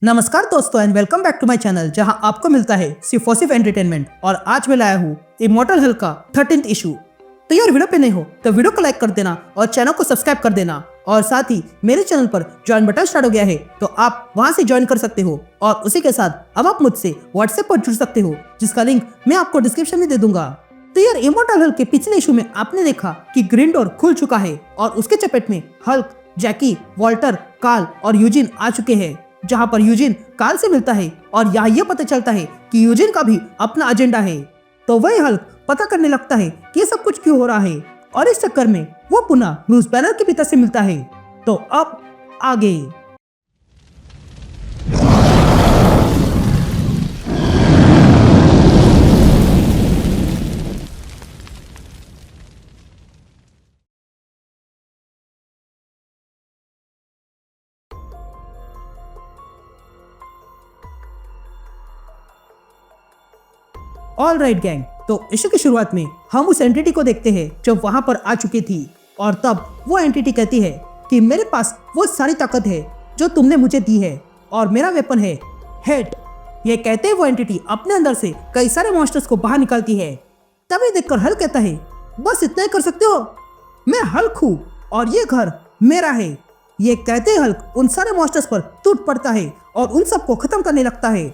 नमस्कार दोस्तों and welcome back to my channel जहां आपको मिलता है सिर्फ और सिर्फ एंटरटेनमेंट। और आज मैं लाया हूँ इमॉर्टल हल्क का 13th इशू। तो यार वीडियो पे नहीं हो तो वीडियो को लाइक कर देना और चैनल को सब्सक्राइब कर देना। और साथ ही मेरे चैनल पर ज्वाइन बटन स्टार्ट हो गया है तो आप वहां से ज्वाइन कर सकते हो। और उसी के साथ अब आप मुझसे व्हाट्सएप पर जुड़ सकते हो जिसका लिंक मैं आपको डिस्क्रिप्शन में दे दूंगा। तो यार इमॉर्टल हल्क के पिछले इशू में आपने देखा कि ग्रीन डोर खुल चुका है और उसके चपेट में हल्क, जैकी, वॉल्टर, कार्ल और यूजिन आ चुके हैं। जहां पर यूजिन कार्ल से मिलता है और यहाँ ये पता चलता है कि यूजिन का भी अपना एजेंडा है। तो वही हल्क पता करने लगता है कि ये सब कुछ क्यों हो रहा है और इस चक्कर में वो पुनः ब्रूस बैनर के पिता से मिलता है। तो अब आगे ऑल राइट गैंग, तो इशू की शुरुआत में हम उस एंटिटी को देखते हैं जो वहां पर आ चुकी थी। और तब वो एंटिटी कहती है कि मेरे पास वो सारी ताकत है जो तुमने मुझे दी है और मेरा वेपन है हेड। ये कहते हैं वो एंटिटी अपने अंदर से कई सारे मॉन्स्टर्स को बाहर निकालती है। तभी देखकर हल्क कहता है बस इतना ही कर सकते हो, मैं हल्क हूँ और ये घर मेरा है। ये कहते हैं हल्क उन सारे मॉन्स्टर्स पर टूट पड़ता है और उन सबको खत्म करने लगता है।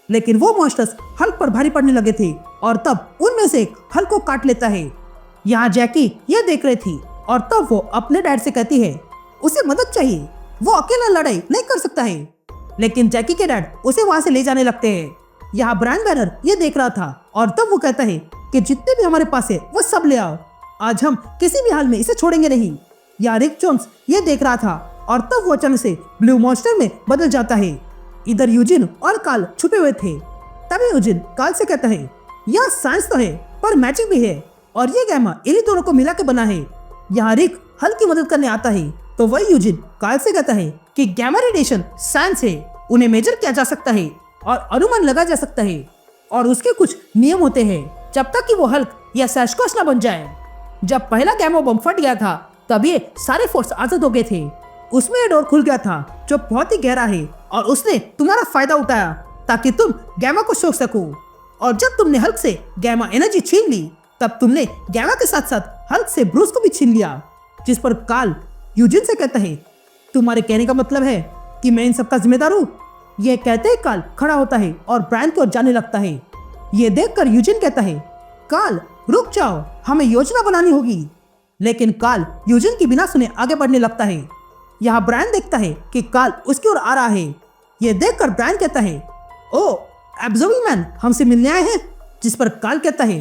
लेकिन वो मॉन्स्टर्स हल्क पर भारी पड़ने लगे थे और तब उनमें से एक हल्क को काट लेता है। यहाँ जैकी ये देख रही थी और तब वो अपने डैड से कहती है उसे मदद चाहिए, वो अकेला लड़ाई नहीं कर सकता है। लेकिन जैकी के डैड उसे वहां से ले जाने लगते हैं। यहाँ ब्रायन बैनर ये देख रहा था और तब वो कहता है कि जितने भी हमारे पास है वो सब ले आओ, आज हम किसी भी हाल में इसे छोड़ेंगे नहीं। यहाँ रिक जोन्स ये देख रहा था और तब वो अचानक से ब्लू मॉन्स्टर में बदल जाता है। इधर यूजिन और कार्ल छुपे हुए थे। तभी यूजिन कार्ल से कहता है यह साइंस तो है पर मैजिक भी है और ये गैमा इन्हीं दोनों को मिला के बना है। यहाँ रिक हल्क की मदद करने आता है तो वही यूजिन कार्ल से कहता है कि गैमा रेडिएशन साइंस है, उन्हें मेजर किया जा सकता है और अनुमान लगा जा सकता है और उसके कुछ नियम होते हैं जब तक कि वो हल्क या सैस्कोस ना बन जाए। जब पहला गैमा बम फट गया था तब ये सारे फोर्स आजाद हो गए थे। उसमें ये डोर खुल गया था जो बहुत ही गहरा है और उसने तुम्हारा फायदा उठाया ताकि तुम गैमा को सोख सको। और जब तुमने हल्क से गैमा एनर्जी छीन ली तब तुमने गैमा के साथ साथ हल्क से ब्रूस को भी छीन लिया। जिस पर कार्ल यूजिन से कहता है तुम्हारे कहने का मतलब है कि मैं इन सब का जिम्मेदार हूँ। यह कहते ही कार्ल खड़ा होता है और ब्रायन की ओर जाने लगता है। ये देखकर यूजिन कहता है कार्ल रुक जाओ, हमें योजना बनानी होगी। लेकिन कार्ल यूजिन की बिना सुने आगे बढ़ने लगता है। यहाँ ब्रायन देखता है कि कार्ल उसकी ओर आ रहा है। ये देखकर ब्रायन कहता है ओ एब्जॉर्बिंग मैन हमसे मिलने आए हैं। जिस पर कार्ल कहता है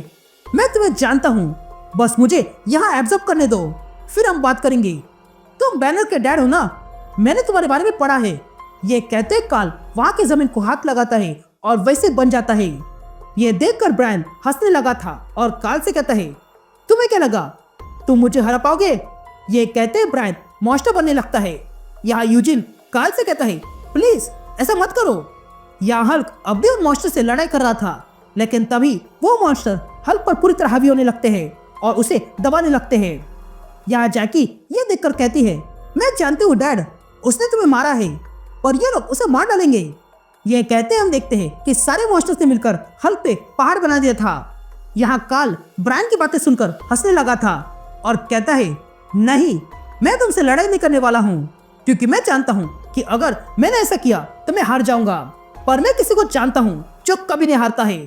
मैं तुम्हें जानता हूँ, बस मुझे यहाँ एब्जॉर्ब करने दो फिर हम बात करेंगे। तुम बैनर के डैड हो ना, मैंने तुम्हारे बारे में पढ़ा है। ये कहते कार्ल वहाँ की जमीन को हाथ लगाता है और वैसे बन जाता है। ये देखकर ब्रायन हंसने लगा था और कार्ल से कहता है तुम्हें क्या लगा तुम मुझे हरा पाओगे। ये कहते ब्रायन मॉन्स्टर बनने लगता है। यहाँ यूजिन कार्ल से कहता है प्लीज ऐसा मत करो। यहाँ हल्क अब भी उन मॉन्स्टर से लड़ाई कर रहा था लेकिन तभी वो मॉन्स्टर हल्क पर पूरी तरह हावी होने लगते हैं और उसे दबाने लगते हैं। यहाँ जैकी ये देखकर कहती है मैं जानती हूँ डैड, उसने तुम्हें मारा है और ये लोग उसे मार डालेंगे। ये कहते हम देखते हैं कि सारे मॉन्स्टर से मिलकर हल्क पे पहाड़ बना दिया था। यहाँ कार्ल ब्रायन की बातें सुनकर हंसने लगा था और कहता है नहीं, मैं तुमसे लड़ाई नहीं करने वाला हूँ क्योंकि मैं जानता हूँ कि अगर मैंने ऐसा किया तो मैं हार जाऊंगा, पर मैं किसी को जानता हूँ जो कभी नहीं हारता है।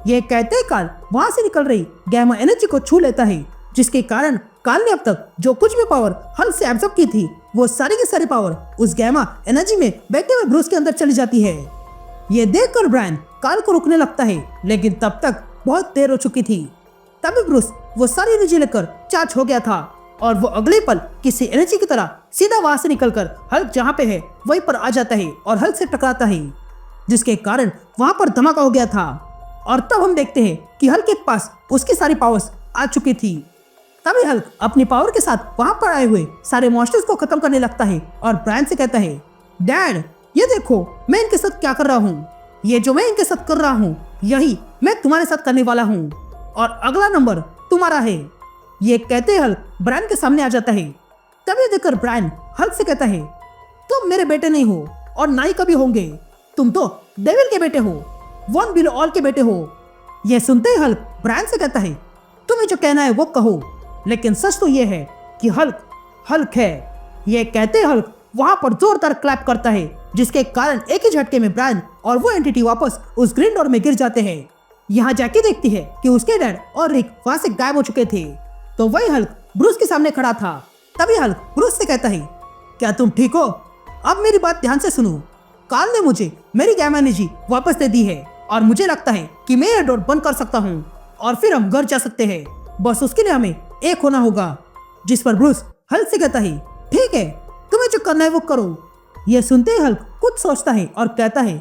ये कहते कार्ल वहां से निकल रही गैमा एनर्जी को छू लेता है जिसके कारण कार्ल ने अब तक जो कुछ भी पावर हल्क से एब्जॉर्ब की थी वो सारी की सारी पावर उस गैमा एनर्जी में बैठे हुए ब्रूस के अंदर चली जाती है। ये देखकर ब्रायन कार्ल को रुकने लगता है लेकिन तब तक बहुत देर हो चुकी थी। तभी ब्रूस वो सारी एनर्जी लेकर चार्ज हो गया था और वो अगले पल किसी एनर्जी की तरह सीधा वहां से निकलकर हल्क जहां पे है वहीं पर आ जाता है और हल्क से टकराता है जिसके कारण वहां पर धमाका हो गया था। और तब हम देखते हैं कि हल्क के पास उसकी सारी पावर्स आ चुकी थी। तभी हल्क अपनी पावर के साथ वहां पर आए हुए सारे मॉन्स्टर्स को खत्म करने लगता है और ब्रायन से कहता है डैड ये देखो मैं इनके साथ क्या कर रहा हूँ, ये जो मैं इनके साथ कर रहा हूँ यही मैं तुम्हारे साथ करने वाला हूँ और अगला नंबर तुम्हारा है। ये कहते हल्क ब्रायन के सामने आ जाता है। तभी देखकर ब्रायन हल्क से कहता है तुम मेरे बेटे नहीं हो और ना ही कभी होंगे। तुम तो डेविल के बेटे हो, वन बिलो ऑल के बेटे हो। यह सुनते ही हल्क ब्रायन से कहता है, तुम्हें जो कहना है वो कहो, लेकिन सच तो यह है कि हल्क हल्क है। यह कहते हल्क वहां पर जोरदार क्लैप करता है, जिसके कारण एक ही झटके में ब्रायन और वो एंटिटी वापस उस ग्रीन डोर में गिर जाते हैं। यहाँ जैकी देखती है कि उसके डैड और रिक वहां से गायब हो चुके थे, तो वही हल्क ब्रूस के सामने खड़ा था। तभी हल्क ब्रूस से कहता है, क्या तुम ठीक हो? अब मेरी बात ध्यान से सुनो। कार्ल ने मुझे मेरी गैमा एनर्जी वापस दे दी है और मुझे लगता है कि मैं यह डोर बंद कर सकता हूँ और फिर हम घर जा सकते हैं। बस उसके लिए हमें एक होना होगा। जिस पर ब्रूस हल्क से कहता है, ठीक है, तुम्हें जो करना है वो करो। यह सुनते ही हल्क कुछ सोचता है और कहता है,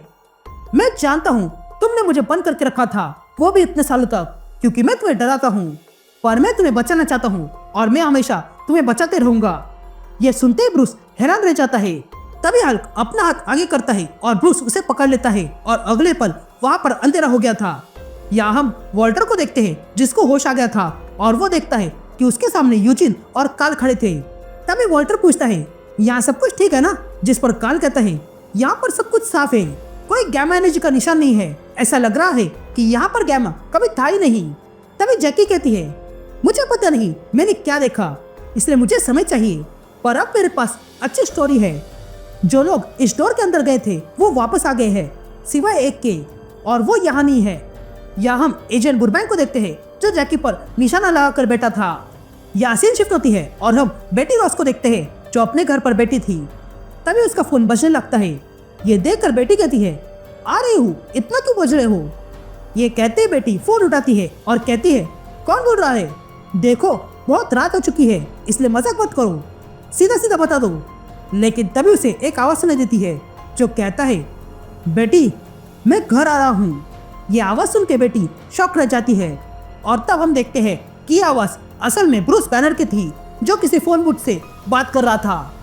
मैं जानता हूँ तुमने मुझे बंद करके रखा था, वो भी इतने सालों तक, क्योंकि मैं तुम्हें डराता हूँ, पर मैं तुम्हें बचाना चाहता हूँ और मैं हमेशा तुम्हें बचाते रहूंगा। यह सुनते ही ब्रूस हैरान रह जाता है। तभी हल्क अपना हाथ आगे करता है और ब्रूस उसे पकड़ लेता है और अगले पल वहां पर अंधेरा हो गया था। यहाँ हम वॉल्टर को देखते हैं, जिसको होश आ गया था और वो देखता है कि उसके सामने यूजिन और कार्ल खड़े थे। तभी वॉल्टर पूछता है, यहाँ सब कुछ ठीक है ना? जिस पर कार्ल कहता है, यहाँ पर सब कुछ साफ है, कोई गैमा एनर्जी का निशान नहीं है। ऐसा लग रहा है कि यहाँ पर गैमा कभी था ही नहीं। तभी जैकी कहती है, मुझे पता नहीं मैंने क्या देखा, इसलिए मुझे समय चाहिए, पर अब मेरे पास अच्छी स्टोरी है। जो लोग इस डोर के अंदर गए थे वो वापस आ गए हैं, सिवाय एक के, और वो यहाँ नहीं है। यहाँ हम एजेंट बुरबैंक को देखते हैं, जो जैकी पर निशाना लगाकर बैठा था। यहाँ सीन शिफ्ट होती है और हम बेटी रॉस को देखते हैं, जो अपने घर पर बैठी थी। तभी उसका फोन बजने लगता है। ये देखकर बेटी कहती है, आ रही हूँ, इतना क्यों बज रहे हो? ये कहते ही बेटी फोन उठाती है और कहती है, कौन बोल रहा है? देखो बहुत रात हो चुकी है, इसलिए मजाक मत करो, सीधा सीधा बता दो। लेकिन तभी उसे एक आवाज सुनाई देती है, जो कहता है, बेटी मैं घर आ रहा हूँ। ये आवाज सुन के बेटी शॉक रह जाती है और तब हम देखते हैं कि आवाज असल में ब्रूस बैनर की थी, जो किसी फोन बूथ से बात कर रहा था।